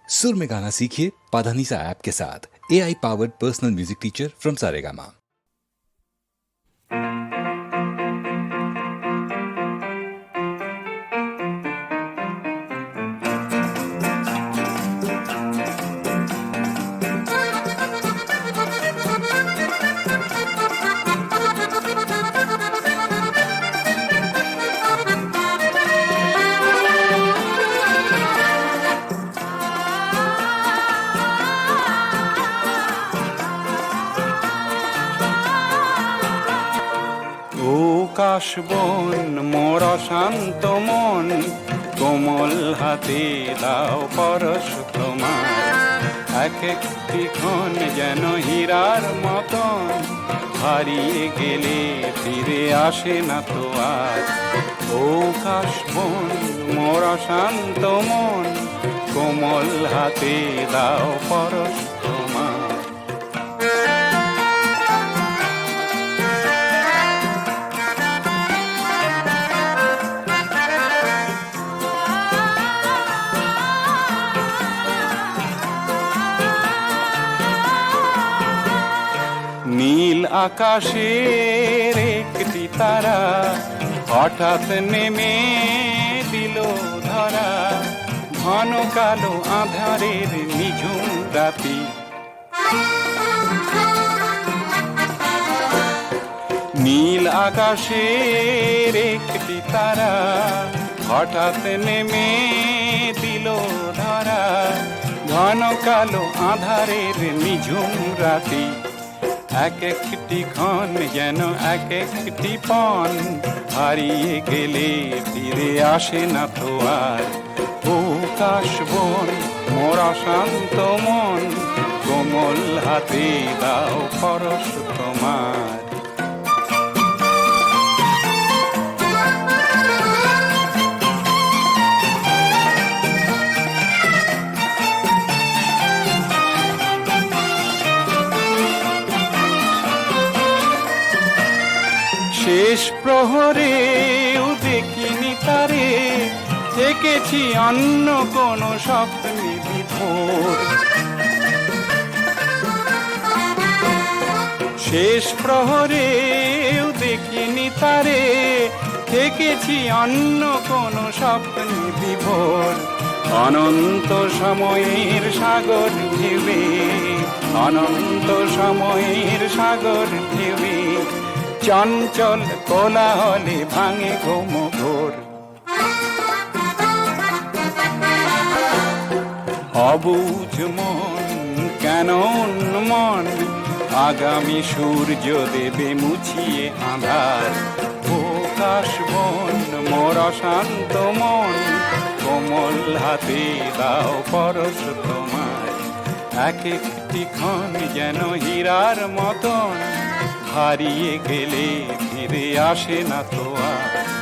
सुर में गाना सीखिए पाधानीसा ऐप के साथ। AI powered personal music teacher from Saregama. কাশবন মোর শান্ত মন, কোমল হাতে দাও পরশ তোমার। এক একটি ক্ষণ যেন হীরার মতন, হারিয়ে গেলে ফিরে আসে না তো আর। ও কাশবন মোর শান্ত মন, কোমল হাতে দাও পরশ তোমার। নীল আকাশের একটি তারা হঠাৎ নেমে দিল ধরা, ঘন কালো আঁধারের নিঝুম রাতি। নীল আকাশের একটি তারা হঠাৎ নেমে দিল ধরা, ঘন কালো আঁধারের নিঝুম রাতি। এক একটি ক্ষণ যেন এক একটি পণ, হারিয়ে গেলে ফিরে আসে না তো আর। ও কাশবন মোর শান্ত মন, কোমল হাতে দাও পরশ তোমার। শেষ প্রহরেও দেখিনি তারে, থেকেছি অন্য কোন স্বপ্নে বিভোর। শেষ প্রহরেও দেখিনি তারে, থেকেছি অন্য কোন স্বপ্নে বিভোর। অনন্ত সময়ের সাগর ঢেউে, অনন্ত সময়ের সাগর ঢেউে, চঞ্চল কোলাহলে ভাঙে ঘুম ঘোর। অবুঝ মন কেন মন, আগামী সূর্য দেবে মুছিয়ে আঁধার। ও কাশবন মোর শান্ত মন, কোমল হাতে দাও পরশ তোমার। এক একটি ক্ষণ যেন হীরার মতন, হারিয়ে গেলে ফিরে আসে না তো আর।